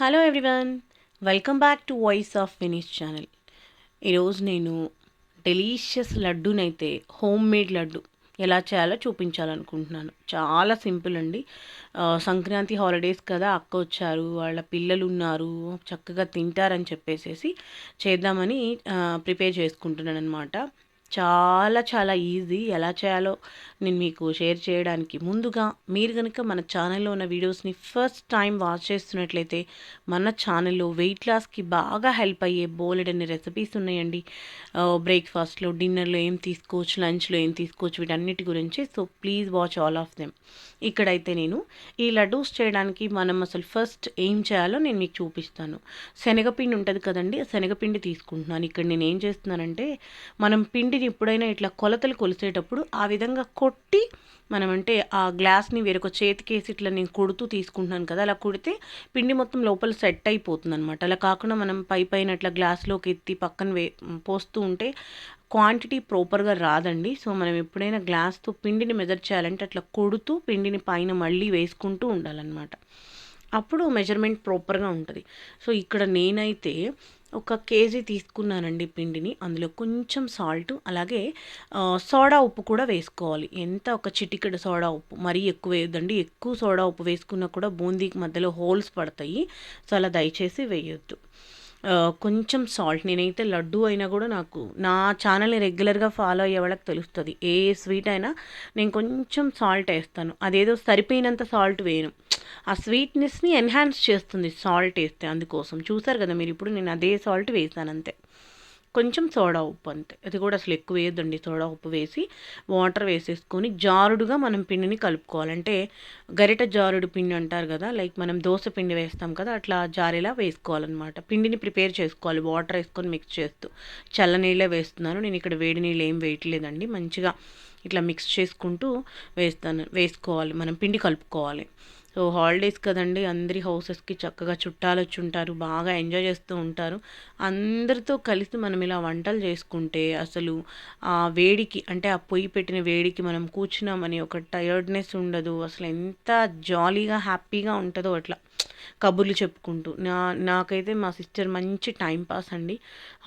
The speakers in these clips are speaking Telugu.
Hello everyone, welcome back to voice of finish channel. ఈరోజు నేను డెలీషియస్ లడ్డూనైతే హోమ్ మేడ్ లడ్డు ఎలా చేయాలో చూపించాలనుకుంటున్నాను. చాలా సింపుల్ అండి. సంక్రాంతి హాలిడేస్ కదా, అక్క వచ్చారు, వాళ్ళ పిల్లలు ఉన్నారు, చక్కగా తింటారని చెప్పేసేసి చేద్దామని ప్రిపేర్ చేసుకుంటున్నాను అనమాట. చాలా చాలా ఈజీ. ఎలా చేయాలో నేను మీకు షేర్ చేయడానికి ముందుగా, మీరు కనుక మన ఛానల్లో ఉన్న వీడియోస్ని ఫస్ట్ టైం వాచ్ చేస్తున్నట్లయితే మన ఛానల్లో వెయిట్ లాస్కి బాగా హెల్ప్ అయ్యే బోలెడన్ని రెసిపీస్ ఉన్నాయండి. బ్రేక్ఫాస్ట్లో, డిన్నర్లో ఏం తీసుకోవచ్చు, లంచ్లో ఏం తీసుకోవచ్చు, వీటన్నిటి గురించి. So please watch all of them. ఇక్కడైతే నేను ఈ లడ్డూస్ చేయడానికి మనం అసలు ఫస్ట్ ఏం చేయాలో నేను మీకు చూపిస్తాను. శనగపిండి ఉంటుంది కదండి, ఆ శనగపిండి తీసుకుంటున్నాను. ఇక్కడ నేను ఏం చేస్తున్నానంటే, మనం పిండిని ఎప్పుడైనా ఇట్లా కొలతలు కొలిసేటప్పుడు ఆ విధంగా కొట్టి, మనం అంటే ఆ గ్లాస్ని వేరొక చేతికేసి ఇట్లా నేను కొడుతూ తీసుకుంటున్నాను కదా, అలా కొడితే పిండి మొత్తం లోపల సెట్ అయిపోతుంది అనమాట. అలా కాకుండా మనం పైన ఇట్లా గ్లాస్లోకి ఎత్తి పక్కన పోస్తూ ఉంటే క్వాంటిటీ ప్రాపర్గా రాదండి. సో మనం ఎప్పుడైనా గ్లాస్తో పిండిని మెజర్ చేయాలంటే అట్లా కొడుతూ పిండిని పైన మళ్ళీ వేసుకుంటూ ఉండాలన్నమాట. అప్పుడు మెజర్మెంట్ ప్రాపర్గా ఉంటుంది. సో ఇక్కడ నేనైతే ఒక కేజీ తీసుకున్నానండి పిండిని. అందులో కొంచెం సాల్ట్, అలాగే సోడా ఉప్పు కూడా వేసుకోవాలి. ఎంత, ఒక చిటికెడు సోడా ఉప్పు, మరీ ఎక్కువ వేయొద్దండి. ఎక్కువ సోడా ఉప్పు వేసుకున్నా కూడా బూందీకి మధ్యలో హోల్స్ పడతాయి. సో అలా దయచేసి వేయొద్దు. కొంచెం సాల్ట్. నేనైతే లడ్డు అయినా కూడా, నాకు నా ఛానల్ని రెగ్యులర్గా ఫాలో అయ్యే వాళ్ళకి తెలుస్తుంది, ఏ స్వీట్ అయినా నేను కొంచెం సాల్ట్ వేస్తాను. అదేదో సరిపోయినంత సాల్ట్ వేయను, ఆ స్వీట్నెస్ని ఎన్హాన్స్ చేస్తుంది సాల్ట్ వేస్తే. అందుకోసం చూసారు కదా మీరు, ఇప్పుడు నేను అదే సాల్ట్ వేసాను అంతే. కొంచెం సోడా ఉప్పు అంతే. అది కూడా అసలు ఎక్కువ వేయద్దండి. సోడా ఉప్పు వేసి వాటర్ వేసేసుకొని జారుడుగా మనం పిండిని కలుపుకోవాలంటే, గరిట జారుడు పిండి అంటారు కదా, లైక్ మనం దోశ పిండి వేస్తాం కదా, అట్లా జారేలా వేసుకోవాలన్నమాట. పిండిని ప్రిపేర్ చేసుకోవాలి వాటర్ వేసుకొని మిక్స్ చేస్తూ. చల్లనీళ్ళే వేస్తున్నాను నేను ఇక్కడ, వేడి నీళ్ళు ఏం వేయట్లేదండి. మంచిగా ఇట్లా మిక్స్ చేసుకుంటూ వేసుకోవాలి, మనం పిండి కలుపుకోవాలి. సో హాలిడేస్ కదండి, అందరి హౌసెస్కి చక్కగా చుట్టాలు వచ్చి ఉంటారు, బాగా ఎంజాయ్ చేస్తూ ఉంటారు. అందరితో కలిసి మనం ఇలా వంటలు చేసుకుంటే అసలు ఆ వేడికి, అంటే ఆ పొయ్యి పెట్టిన వేడికి మనం కూర్చున్నామని ఒక టయర్డ్నెస్ ఉండదు. అసలు ఎంత జాలీగా హ్యాపీగా ఉంటుందో అట్లా కబుర్లు చెప్పుకుంటూ. నాకైతే మా సిస్టర్ మంచి టైం పాస్ అండి.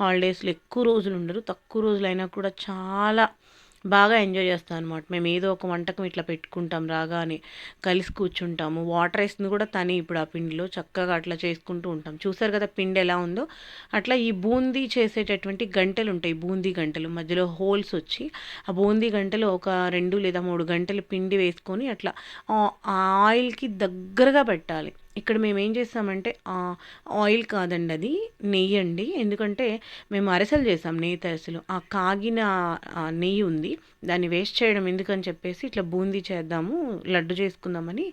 హాలిడేస్లో ఎక్కువ రోజులు ఉండరు, తక్కువ రోజులైనా కూడా చాలా బాగా ఎంజాయ్ చేస్తాం అనమాట. మేము ఏదో ఒక వంటకం ఇట్లా పెట్టుకుంటాం, రాగానే కలిసి కూర్చుంటాము. వాటర్ వేసింది కూడా తనే ఇప్పుడు ఆ పిండిలో, చక్కగా అట్లా చేసుకుంటూ ఉంటాం. చూసారు కదా పిండి ఎలా ఉందో. అట్లా ఈ బూందీ చేసేటటువంటి గంటెలు ఉంటాయి, బూందీ గంటలు, మధ్యలో హోల్స్ వచ్చి, ఆ బూందీ గంటలు ఒక 2 లేదా 3 గంటలు పిండి వేసుకొని అట్లా ఆయిల్కి దగ్గరగా పెట్టాలి. ఇక్కడ మేము ఏం చేస్తామంటే, ఆయిల్ కాదండి, అది నెయ్యి అండి. ఎందుకంటే మేము అరిసెలు చేసాం, నేతి అరిసెలు. ఆ కాగిన నెయ్యి ఉంది, దాన్ని వేస్ట్ చేయడం ఎందుకని చెప్పేసి ఇట్లా బూందీ చేద్దాము, లడ్డు చేసుకుందామని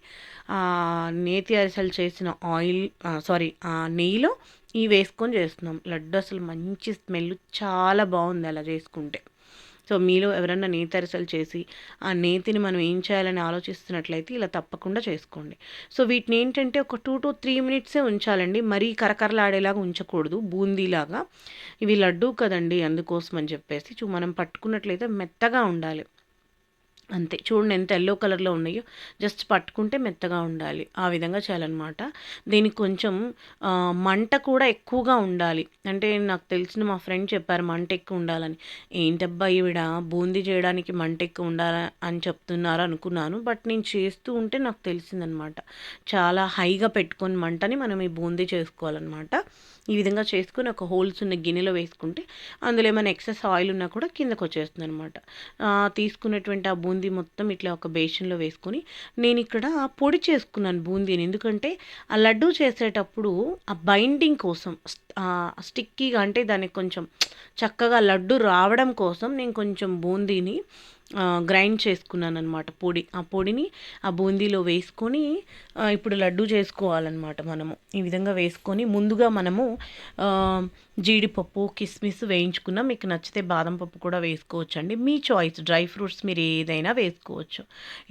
నేతి అరిసెలు చేసిన ఆయిల్, సారీ, ఆ నెయ్యిలో ఇవి వేసుకొని చేస్తున్నాం. లడ్డు అసలు మంచి స్మెల్, చాలా బాగుంది అలా చేసుకుంటే. సో మీలో ఎవరన్నా నేతి అరిసెలు చేసి ఆ నేతిని మనం ఏం చేయాలని ఆలోచిస్తున్నట్లయితే ఇలా తప్పకుండా చేసుకోండి. సో వీటిని ఏంటంటే ఒక 2 to 3 మినిట్సే ఉంచాలండి, మరీ కరకరలాడేలాగా ఉంచకూడదు బూందీలాగా. ఇవి లడ్డు కదండి, అందుకోసం అని చెప్పేసి మనం పట్టుకున్నట్లయితే మెత్తగా ఉండాలి అంతే. చూడండి ఎంత ఎల్లో కలర్లో ఉన్నాయో, జస్ట్ పట్టుకుంటే మెత్తగా ఉండాలి, ఆ విధంగా చేయాలన్నమాట. దీనికి కొంచెం మంట కూడా ఎక్కువగా ఉండాలి. అంటే నాకు తెలిసిన మా ఫ్రెండ్ చెప్పారు మంట ఎక్కువ ఉండాలని. ఏంటబ్బా ఈవిడ బూందీ చేయడానికి మంట ఎక్కువ ఉండాలి అని చెప్తున్నారు అనుకున్నాను. బట్ నేను చేస్తూ ఉంటే నాకు తెలిసిందనమాట, చాలా హైగా పెట్టుకొని మంటని మనం ఈ బూందీ చేసుకోవాలన్నమాట. ఈ విధంగా చేసుకుని ఒక హోల్స్ ఉన్న గిన్నెలో వేసుకుంటే అందులో ఏమైనా ఎక్సెస్ ఆయిల్ ఉన్నా కూడా కిందకు వచ్చేస్తుంది అనమాట. తీసుకున్నటువంటి ఆ బూందీ మొత్తం ఇట్లా ఒక బేషన్లో వేసుకొని, నేను ఇక్కడ పొడి చేసుకున్నాను బూందీని. ఎందుకంటే ఆ లడ్డు చేసేటప్పుడు ఆ బైండింగ్ కోసం, స్టిక్కీగా, అంటే దానికి కొంచెం చక్కగా లడ్డు రావడం కోసం నేను కొంచెం బూందీని గ్రైండ్ చేసుకున్నాను అనమాట, పొడి. ఆ పొడిని ఆ బూందీలో వేసుకొని ఇప్పుడు లడ్డు చేసుకోవాలన్నమాట. మనము ఈ విధంగా వేసుకొని ముందుగా మనము జీడిపప్పు, కిస్మిస్ వేయించుకున్నాం. మీకు నచ్చితే బాదం పప్పు కూడా వేసుకోవచ్చు అండి, మీ చాయిస్. డ్రై ఫ్రూట్స్ మీరు ఏదైనా వేసుకోవచ్చు.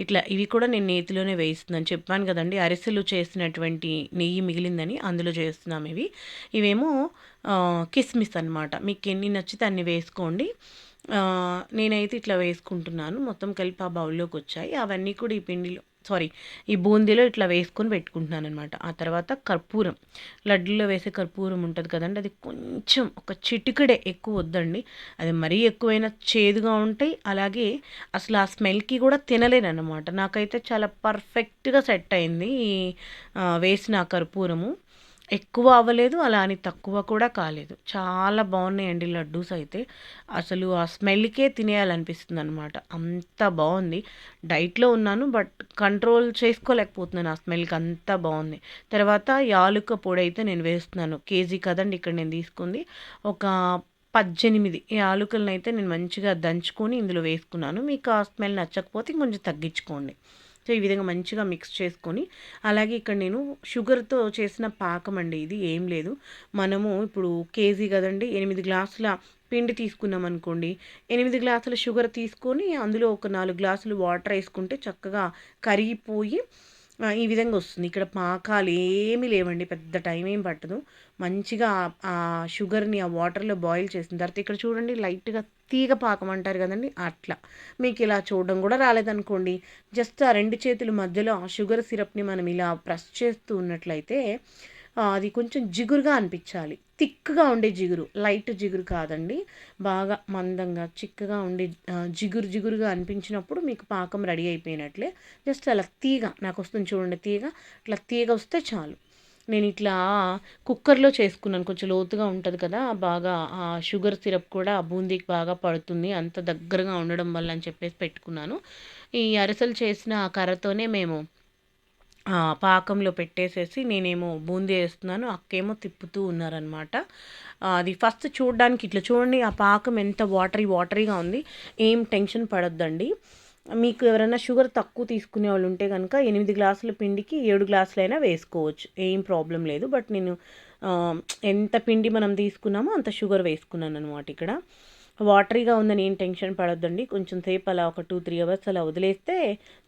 ఇట్లా ఇవి కూడా నేను నేతిలోనే వేస్తున్నాను. చెప్పాను కదండి, అరిసెలు చేసినటువంటి నెయ్యి మిగిలిందని అందులో చేస్తున్నాం. ఇవేమో కిస్మిస్ అనమాట. మీకు ఎన్ని నచ్చితే అన్ని వేసుకోండి. నేనైతే ఇట్లా వేసుకుంటున్నాను. మొత్తం కలిపి ఆ బౌల్లోకి వచ్చాయి. అవన్నీ కూడా ఈ పిండిలో, సారీ ఈ బూందీలో ఇట్లా వేసుకొని పెట్టుకుంటున్నాను అనమాట. ఆ తర్వాత కర్పూరం, లడ్డూలో వేసే కర్పూరం ఉంటుంది కదండి, అది కొంచెం ఒక చిటికెడే, ఎక్కువ వద్దండి. అది మరీ ఎక్కువైనా చేదుగా ఉంటాయి. అలాగే అసలు ఆ స్మెల్కి కూడా తినలేనమాట. నాకైతే చాలా పర్ఫెక్ట్గా సెట్ అయింది ఈ వేసిన ఆ కర్పూరము. ఎక్కువ అవ్వలేదు, అలా అని తక్కువ కూడా కాలేదు. చాలా బాగున్నాయండి లడ్డూస్ అయితే. అసలు ఆ స్మెల్కే తినేయాలనిపిస్తుంది అనమాట, అంత బాగుంది. డైట్లో ఉన్నాను బట్ కంట్రోల్ చేసుకోలేకపోతున్నాను, ఆ స్మెల్కి అంత బాగుంది. తర్వాత యాలుక పొడి అయితే నేను వేస్తున్నాను. కేజీ కదండి ఇక్కడ నేను తీసుకుంది. ఒక 18 యాలుకలను అయితే నేను మంచిగా దంచుకొని ఇందులో వేసుకున్నాను. మీకు ఆ స్మెల్ నచ్చకపోతే కొంచెం తగ్గించుకోండి. సో ఈ విధంగా మంచిగా మిక్స్ చేసుకొని, అలాగే ఇక్కడ నేను షుగర్తో చేసిన పాకం అండి ఇది. ఏం లేదు, మనము ఇప్పుడు కేజీ కదండి, 8 గ్లాసుల పిండి తీసుకున్నాం అనుకోండి, 8 గ్లాసుల షుగర్ తీసుకొని అందులో ఒక 4 గ్లాసులు వాటర్ వేసుకుంటే చక్కగా కరిగిపోయి ఈ విధంగా వస్తుంది. ఇక్కడ పాకాలు ఏమీ లేవండి, పెద్ద టైం ఏం పట్టదు. మంచిగా ఆ షుగర్ని ఆ వాటర్లో బాయిల్ చేసిన తర్వాత ఇక్కడ చూడండి లైట్గా తీగ పాకం అంటారు కదండి, అట్లా. మీకు ఇలా చూడడం కూడా రాలేదనుకోండి, జస్ట్ ఆ 2 చేతుల మధ్యలో ఆ షుగర్ సిరప్ని మనం ఇలా ప్రెస్ చేస్తూ ఉన్నట్లయితే అది కొంచెం జిగురుగా అనిపించాలి. థిక్గా ఉండే జిగురు, లైట్ జిగురు కాదండి, బాగా మందంగా చిక్కగా ఉండే జిగురుగా అనిపించినప్పుడు మీకు పాకం రెడీ అయిపోయినట్లే. జస్ట్ అలా తీగ నాకు వస్తుంది చూడండి, తీగ ఇట్లా తీగ వస్తే చాలు. నేను ఇట్లా కుక్కర్లో చేసుకున్నాను, కొంచెం లోతుగా ఉంటుంది కదా, బాగా ఆ షుగర్ సిరప్ కూడా ఆ బూందీకి బాగా పడుతుంది అంత దగ్గరగా ఉండడం వల్ల అని చెప్పేసి పెట్టుకున్నాను. ఈ అరిసెలు చేసిన ఆ కర్రతోనే మేము పాకంలో పెట్టేసేసి నేనేమో బూందీ వేస్తున్నాను, అక్కేమో తిప్పుతూ ఉన్నారనమాట. అది ఫస్ట్ చూడడానికి ఇట్లా చూడండి, ఆ పాకం ఎంత వాటరీగా ఉంది. ఏం టెన్షన్ పడొద్దండి. మీకు ఎవరైనా షుగర్ తక్కువ తీసుకునే వాళ్ళు ఉంటే కనుక 8 గ్లాసుల పిండికి 7 గ్లాసులైనా వేసుకోవచ్చు, ఏం ప్రాబ్లం లేదు. బట్ నేను ఎంత పిండి మనం తీసుకున్నామో అంత షుగర్ వేసుకున్నాను అనమాట. ఇక్కడ వాటరీగా ఉందని ఏం టెన్షన్ పడొద్దండి. కొంచెం సేపు అలా ఒక 2-3 అవర్స్ అలా వదిలేస్తే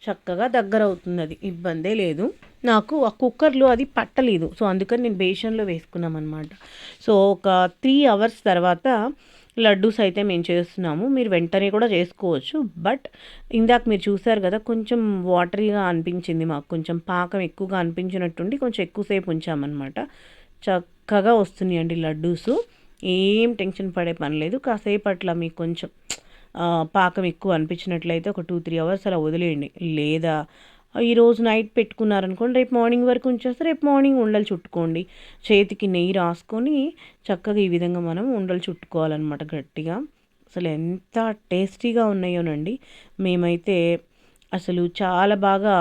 చక్కగా దగ్గర అవుతుంది, అది ఇబ్బందే లేదు. నాకు ఆ కుక్కర్లో అది పట్టలేదు, సో అందుకని నేను బేషన్లో వేసుకున్నాం అనమాట. సో ఒక 3 అవర్స్ తర్వాత లడ్డూస్ అయితే మేము చేస్తున్నాము. మీరు వెంటనే కూడా చేసుకోవచ్చు, బట్ ఇందాక మీరు చూసారు కదా, కొంచెం వాటరీగా అనిపించింది మాకు, కొంచెం పాకం ఎక్కువగా అనిపించినట్టుండి కొంచెం ఎక్కువసేపు ఉంచామన్నమాట. చక్కగా వస్తున్నాయండి లడ్డూసు, ఏం టెన్షన్ పడే పని లేదు. కాసేపు అట్లా మీకు కొంచెం పాకం ఎక్కువ అనిపించినట్లయితే ఒక 2-3 అవర్స్ అలా వదిలేయండి. లేదా ఈరోజు నైట్ పెట్టుకున్నారనుకోండి, రేపు మార్నింగ్ వరకు ఉంచేస్తే రేపు మార్నింగ్ ఉండలు చుట్టుకోండి. చేతికి నెయ్యి రాసుకొని చక్కగా ఈ విధంగా మనం ఉండలు చుట్టుకోవాలన్నమాట గట్టిగా. అసలు ఎంత టేస్టీగా ఉన్నాయోనండి. మేమైతే అసలు చాలా బాగా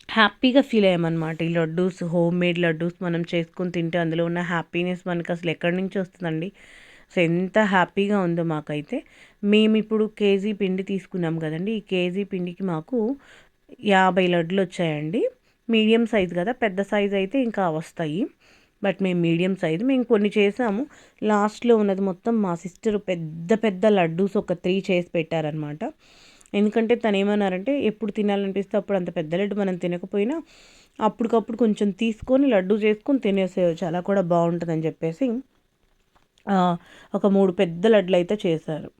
హ్యాపీగా ఫీల్ అయ్యామన్నమాట. ఈ లడ్డూస్, హోమ్ మేడ్ లడ్డూస్ మనం చేసుకొని తింటే అందులో ఉన్న హ్యాపీనెస్ మనకు అసలు ఎక్కడి నుంచి వస్తుందండి. సో ఎంత హ్యాపీగా ఉందో మాకైతే. మేము ఇప్పుడు కేజీ పిండి తీసుకున్నాం కదండి, ఈ కేజీ పిండికి మాకు 50 లడ్డులు వచ్చాయండి. మీడియం సైజు కదా, పెద్ద సైజు అయితే ఇంకా వస్తాయి. బట్ మేము మీడియం సైజు మేము కొన్ని చేసాము. లాస్ట్లో ఉన్నది మొత్తం మా సిస్టర్ పెద్ద పెద్ద లడ్డూస్ ఒక 3 చేసి పెట్టారనమాట. ఎందుకంటే తను ఏమన్నారంటే, ఎప్పుడు తినాలనిపిస్తే అప్పుడు అంత పెద్ద లడ్డు మనం తినకపోయినా అప్పటికప్పుడు కొంచెం తీసుకొని లడ్డు చేసుకొని తినేసేయచ్చు, అలా కూడా బాగుంటుందని చెప్పేసి ఒక 3 పెద్ద లడ్డులు అయితే చేశారు.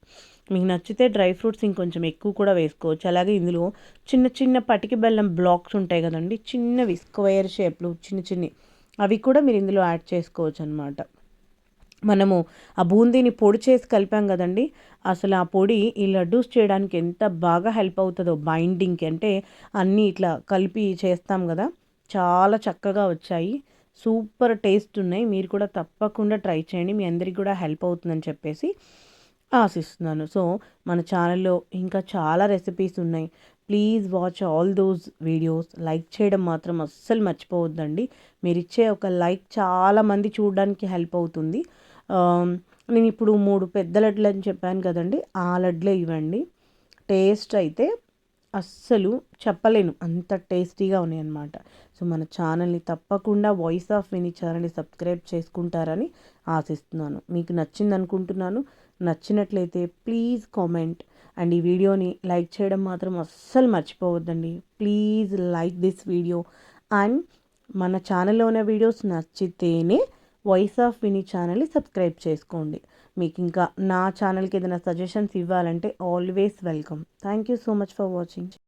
మీకు నచ్చితే డ్రై ఫ్రూట్స్ ఇంకొంచెం ఎక్కువ కూడా వేసుకోవచ్చు. అలాగే ఇందులో చిన్న చిన్న పటికి బెల్లం బ్లాక్స్ ఉంటాయి కదండి, చిన్నవి స్క్వేర్ షేప్లు చిన్ని అవి కూడా మీరు ఇందులో యాడ్ చేసుకోవచ్చు అనమాట. మనము ఆ బూందీని పొడి చేసి కలిపాం కదండి, అసలు ఆ పొడి ఈ లడ్డూస్ చేయడానికి ఎంత బాగా హెల్ప్ అవుతుందో బైండింగ్కి. అంటే అన్నీ ఇట్లా కలిపి చేస్తాం కదా, చాలా చక్కగా వచ్చాయి, సూపర్ టేస్ట్ ఉన్నాయి. మీరు కూడా తప్పకుండా ట్రై చేయండి, మీ అందరికీ కూడా హెల్ప్ అవుతుందని చెప్పేసి ఆశిస్తున్నాను. సో మన ఛానల్లో ఇంకా చాలా రెసిపీస్ ఉన్నాయి. Please watch all those videos. Like చేయడం మాత్రం అస్సలు మర్చిపోవద్దండి. మీరు ఇచ్చే ఒక లైక్ చాలామంది చూడడానికి హెల్ప్ అవుతుంది. నేను ఇప్పుడు 3 పెద్ద లడ్లు అని చెప్పాను కదండి, ఆ లడ్లే ఇవ్వండి. టేస్ట్ అయితే అస్సలు చెప్పలేను, అంత టేస్టీగా ఉన్నాయన్నమాట. సో మన ఛానల్ని తప్పకుండా వాయిస్ ఆఫ్ వినీ ఛానల్ని సబ్స్క్రైబ్ చేసుకుంటారని ఆశిస్తున్నాను. మీకు నచ్చింది అనుకుంటున్నాను. నచ్చినట్లయితే ప్లీజ్ కామెంట్ అండ్ ఈ వీడియోని లైక్ చేయడం మాత్రం అస్సలు మర్చిపోవద్దండి. Please like this video and మన ఛానల్లో ఉన్న వీడియోస్ నచ్చితేనే వాయిస్ ఆఫ్ వినీ ఛానల్ని సబ్స్క్రైబ్ చేసుకోండి. మీకు ఇంకా నా ఛానల్కి ఏదైనా సజెషన్స్ ఇవ్వాలంటే always welcome. Thank you so much for watching.